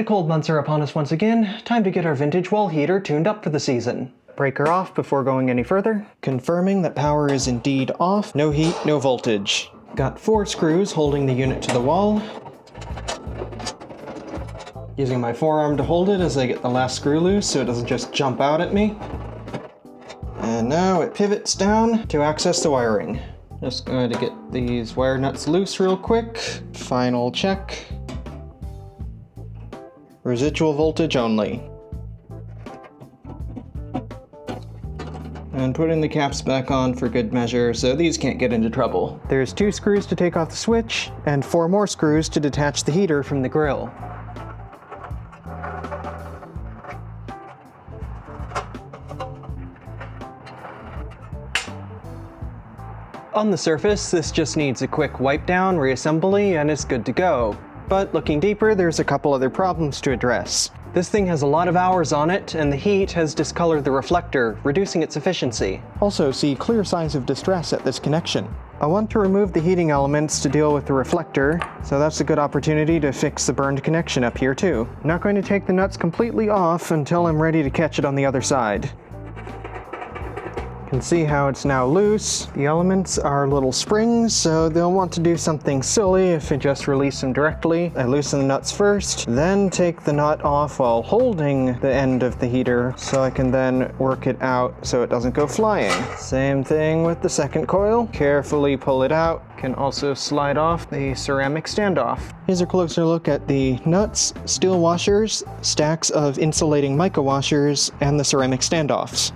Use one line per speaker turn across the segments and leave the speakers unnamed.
The cold months are upon us once again. Time to get our vintage wall heater tuned up for the season. Breaker off before going any further. Confirming that power is indeed off. No heat, no voltage. Got 4 screws holding the unit to the wall. Using my forearm to hold it as I get the last screw loose so it doesn't just jump out at me. And now it pivots down to access the wiring. Just going to get these wire nuts loose real quick. Final check. Residual voltage only. And putting the caps back on for good measure so these can't get into trouble. There's 2 screws to take off the switch and 4 more screws to detach the heater from the grill. On the surface, this just needs a quick wipe down, reassembly, and it's good to go. But looking deeper, there's a couple other problems to address. This thing has a lot of hours on it, and the heat has discolored the reflector, reducing its efficiency. Also see clear signs of distress at this connection. I want to remove the heating elements to deal with the reflector, so that's a good opportunity to fix the burned connection up here too. I'm not going to take the nuts completely off until I'm ready to catch it on the other side. You can see how it's now loose. The elements are little springs, so they'll want to do something silly if I just release them directly. I loosen the nuts first, then take the nut off while holding the end of the heater so I can then work it out so it doesn't go flying. Same thing with the second coil. Carefully pull it out. Can also slide off the ceramic standoff. Here's a closer look at the nuts, steel washers, stacks of insulating mica washers, and the ceramic standoffs.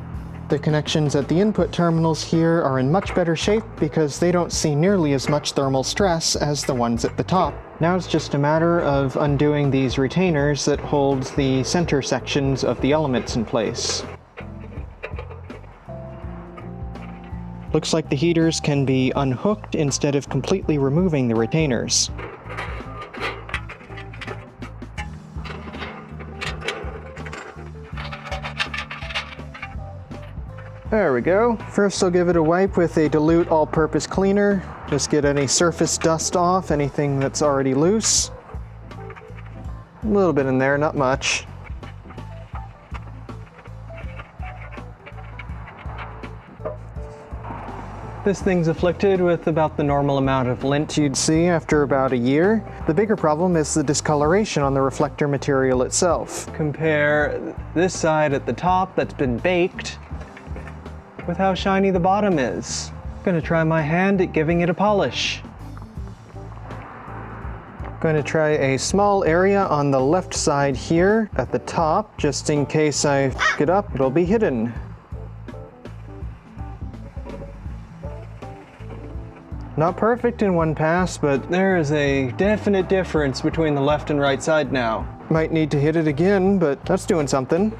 The connections at the input terminals here are in much better shape because they don't see nearly as much thermal stress as the ones at the top. Now it's just a matter of undoing these retainers that hold the center sections of the elements in place. Looks like the heaters can be unhooked instead of completely removing the retainers. There we go. First I'll give it a wipe with a dilute all-purpose cleaner. Just get any surface dust off, anything that's already loose. A little bit in there, not much. This thing's afflicted with about the normal amount of lint you'd see after about a year. The bigger problem is the discoloration on the reflector material itself. Compare this side at the top that's been baked with how shiny the bottom is. I'm gonna try my hand at giving it a polish. Going to try a small area on the left side here at the top, just in case I f it up, it'll be hidden. Not perfect in one pass, but there is a definite difference between the left and right side now. Might need to hit it again, but that's doing something.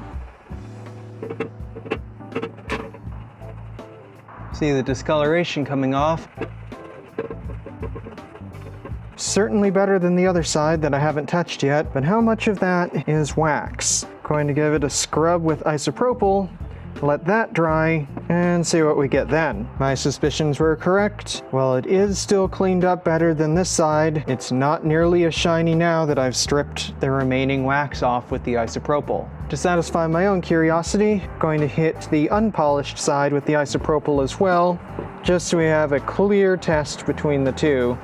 See the discoloration coming off. Certainly better than the other side that I haven't touched yet, but how much of that is wax? Going to give it a scrub with isopropyl, let that dry, and see what we get then. My suspicions were correct. While it is still cleaned up better than this side, it's not nearly as shiny now that I've stripped the remaining wax off with the isopropyl. To satisfy my own curiosity, I'm going to hit the unpolished side with the isopropyl as well, just so we have a clear test between the two.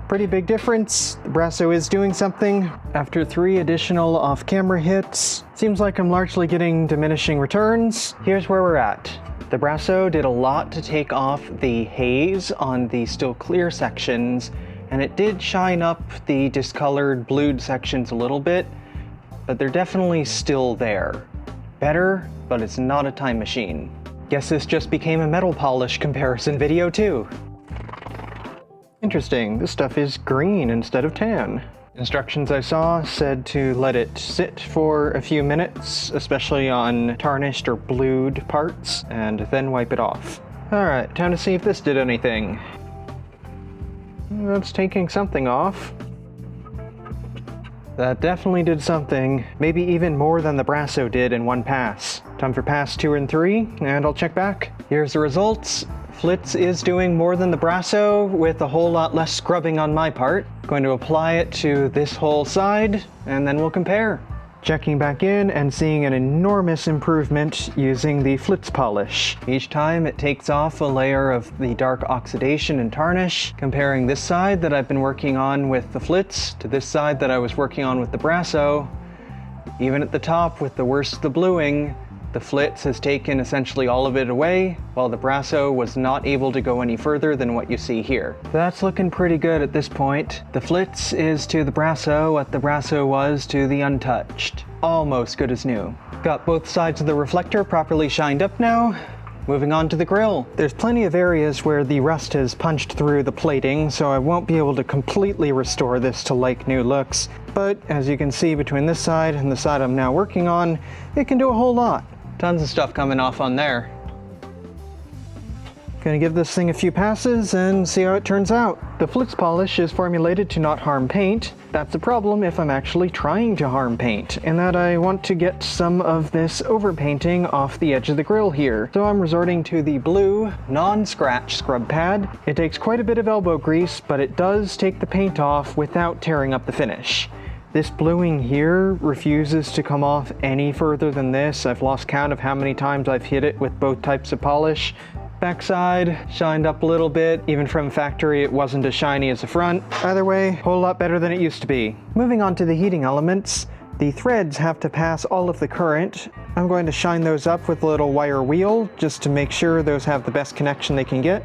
Pretty big difference. The Brasso is doing something. After 3 additional off-camera hits, seems like I'm largely getting diminishing returns. Here's where we're at. The Brasso did a lot to take off the haze on the still clear sections, and it did shine up the discolored blued sections a little bit, but they're definitely still there. Better, but it's not a time machine. Guess this just became a metal polish comparison video too. Interesting, this stuff is green instead of tan. Instructions I saw said to let it sit for a few minutes, especially on tarnished or blued parts, and then wipe it off. Alright, time to see if this did anything. That's taking something off. That definitely did something, maybe even more than the Brasso did in one pass. Time for pass 2 and 3, and I'll check back. Here's the results. Flitz is doing more than the Brasso with a whole lot less scrubbing on my part. Going to apply it to this whole side, and then we'll compare. Checking back in and seeing an enormous improvement using the Flitz polish. Each time it takes off a layer of the dark oxidation and tarnish, comparing this side that I've been working on with the Flitz to this side that I was working on with the Brasso. Even at the top with the worst of the bluing, the Flitz has taken essentially all of it away, while the Brasso was not able to go any further than what you see here. That's looking pretty good at this point. The Flitz is to the Brasso what the Brasso was to the Untouched. Almost good as new. Got both sides of the reflector properly shined up now. Moving on to the grill. There's plenty of areas where the rust has punched through the plating, so I won't be able to completely restore this to like new looks. But as you can see between this side and the side I'm now working on, it can do a whole lot. Tons of stuff coming off on there. Gonna give this thing a few passes and see how it turns out. The Flitz polish is formulated to not harm paint. That's a problem if I'm actually trying to harm paint, in that I want to get some of this overpainting off the edge of the grill here. So I'm resorting to the blue non-scratch scrub pad. It takes quite a bit of elbow grease, but it does take the paint off without tearing up the finish. This bluing here refuses to come off any further than this. I've lost count of how many times I've hit it with both types of polish. Backside shined up a little bit. Even from factory, it wasn't as shiny as the front. Either way, a whole lot better than it used to be. Moving on to the heating elements, the threads have to pass all of the current. I'm going to shine those up with a little wire wheel just to make sure those have the best connection they can get.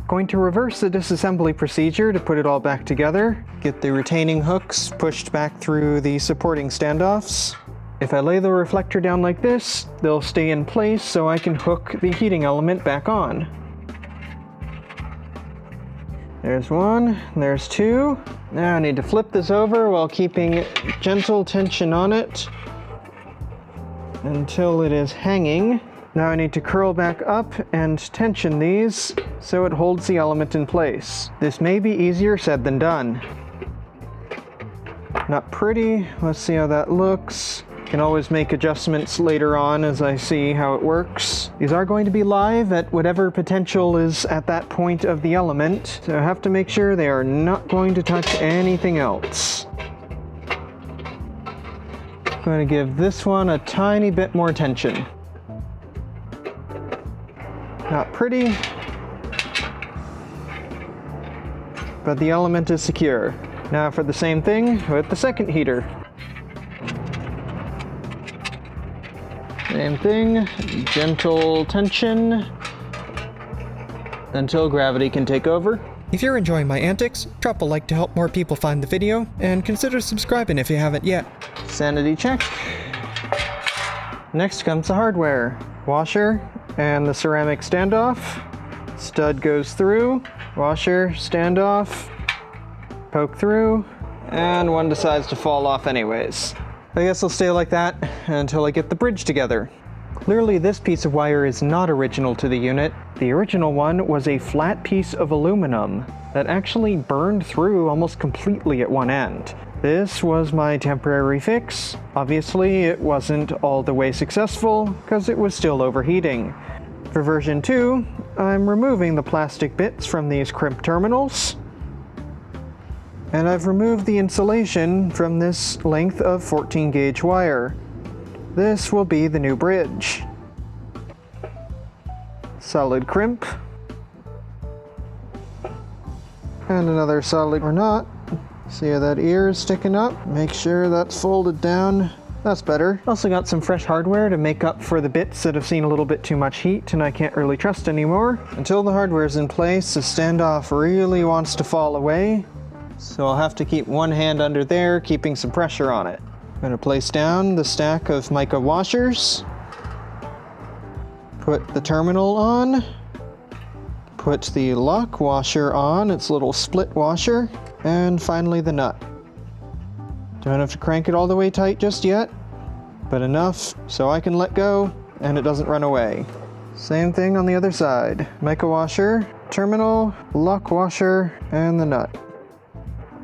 Going to reverse the disassembly procedure to put it all back together. Get the retaining hooks pushed back through the supporting standoffs. If I lay the reflector down like this, they'll stay in place so I can hook the heating element back on. There's one, there's two. Now I need to flip this over while keeping gentle tension on it until it is hanging. Now I need to curl back up and tension these so it holds the element in place. This may be easier said than done. Not pretty. Let's see how that looks. Can always make adjustments later on as I see how it works. These are going to be live at whatever potential is at that point of the element, so I have to make sure they are not going to touch anything else. I'm going to give this one a tiny bit more tension. Not pretty, but the element is secure. Now for the same thing with the second heater. Same thing, gentle tension until gravity can take over. If you're enjoying my antics, drop a like to help more people find the video, and consider subscribing if you haven't yet. Sanity check. Next comes the hardware. Washer and the ceramic standoff. Stud goes through, washer, standoff, poke through, and one decides to fall off anyways. I guess I'll stay like that until I get the bridge together. Clearly this piece of wire is not original to the unit. The original one was a flat piece of aluminum that actually burned through almost completely at one end. This was my temporary fix. Obviously, it wasn't all the way successful because it was still overheating. For version 2, I'm removing the plastic bits from these crimp terminals. And I've removed the insulation from this length of 14 gauge wire. This will be the new bridge. Solid crimp. And another solid or not. See how that ear is sticking up? Make sure that's folded down. That's better. Also got some fresh hardware to make up for the bits that have seen a little bit too much heat and I can't really trust anymore. Until the hardware is in place, the standoff really wants to fall away. So I'll have to keep one hand under there, keeping some pressure on it. I'm going to place down the stack of mica washers. Put the terminal on. Put the lock washer on, its little split washer. And finally the nut. Don't have to crank it all the way tight just yet, but enough so I can let go and it doesn't run away. Same thing on the other side. Mica washer, terminal, lock washer, and the nut.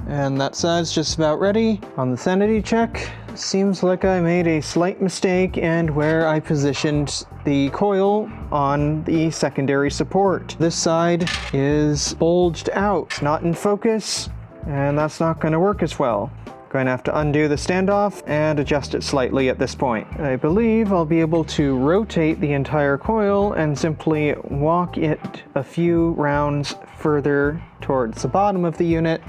And that side's just about ready. On the sanity check, Seems like I made a slight mistake and where I positioned the coil on the secondary support. This side is bulged out. It's not in focus, and that's not going to work as well. Going to have to undo the standoff and adjust it slightly at this point. I believe I'll be able to rotate the entire coil and simply walk it a few rounds further towards the bottom of the unit,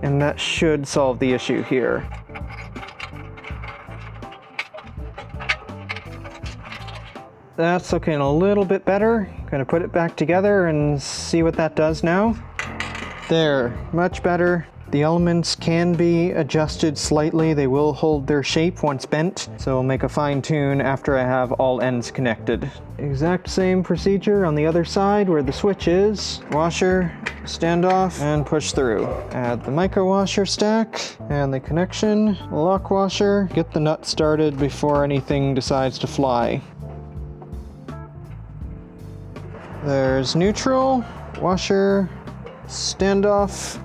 and that should solve the issue here. That's looking a little bit better. Gonna put it back together and see what that does now. There, much better. The elements can be adjusted slightly. They will hold their shape once bent, so I'll make a fine tune after I have all ends connected. Exact same procedure on the other side where the switch is. Washer, standoff, and push through. Add the micro washer stack and the connection, lock washer. Get the nut started before anything decides to fly. There's neutral, washer, standoff.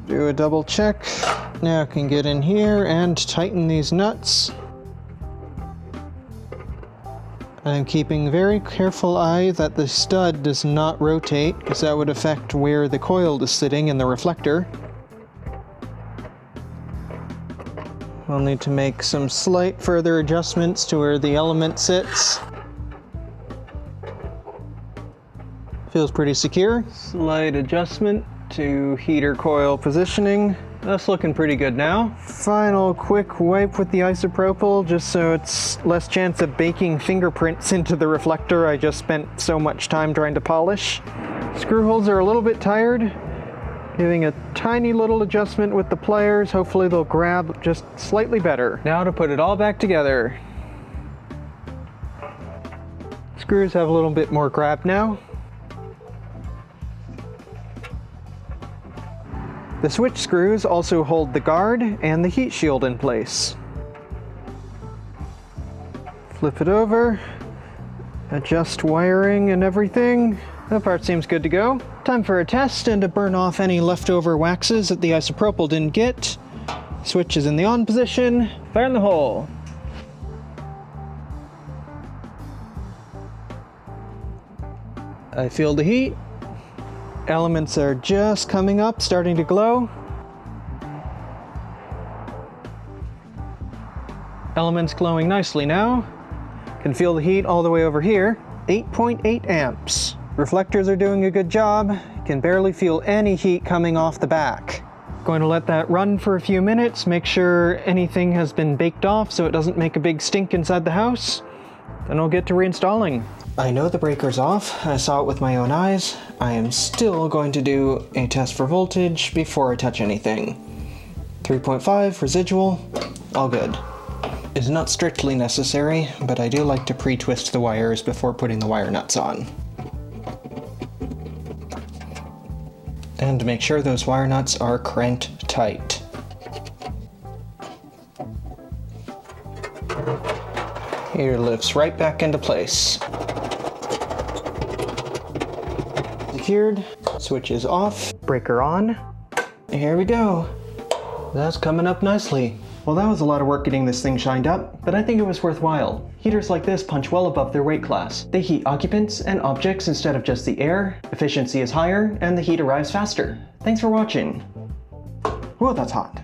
Do a double check. Now I can get in here and tighten these nuts. I'm keeping very careful eye that the stud does not rotate, because that would affect where the coil is sitting in the reflector. We'll need to make some slight further adjustments to where the element sits. Feels pretty secure. Slight adjustment to heater coil positioning. That's looking pretty good now. Final quick wipe with the isopropyl, just so it's less chance of baking fingerprints into the reflector I just spent so much time trying to polish. Screw holes are a little bit tired. Giving a tiny little adjustment with the pliers. Hopefully they'll grab just slightly better. Now to put it all back together. Screws have a little bit more grab now. The switch screws also hold the guard and the heat shield in place. Flip it over, adjust wiring and everything. That part seems good to go. Time for a test and to burn off any leftover waxes that the isopropyl didn't get. Switch is in the on position. Fire in the hole. I feel the heat. Elements are just coming up, starting to glow. Elements glowing nicely now. Can feel the heat all the way over here. 8.8 amps. Reflectors are doing a good job. Can barely feel any heat coming off the back. Going to let that run for a few minutes, make sure anything has been baked off so it doesn't make a big stink inside the house. Then I'll get to reinstalling. I know the breaker's off. I saw it with my own eyes. I am still going to do a test for voltage before I touch anything. 3.5 residual, all good. It's not strictly necessary, but I do like to pre-twist the wires before putting the wire nuts on. And make sure those wire nuts are cranked tight. Here lifts right back into place. Secured, switch is off, breaker on. Here we go. That's coming up nicely. Well, that was a lot of work getting this thing shined up, but I think it was worthwhile. Heaters like this punch well above their weight class. They heat occupants and objects instead of just the air, efficiency is higher, and the heat arrives faster. Thanks for watching. Whoa, that's hot.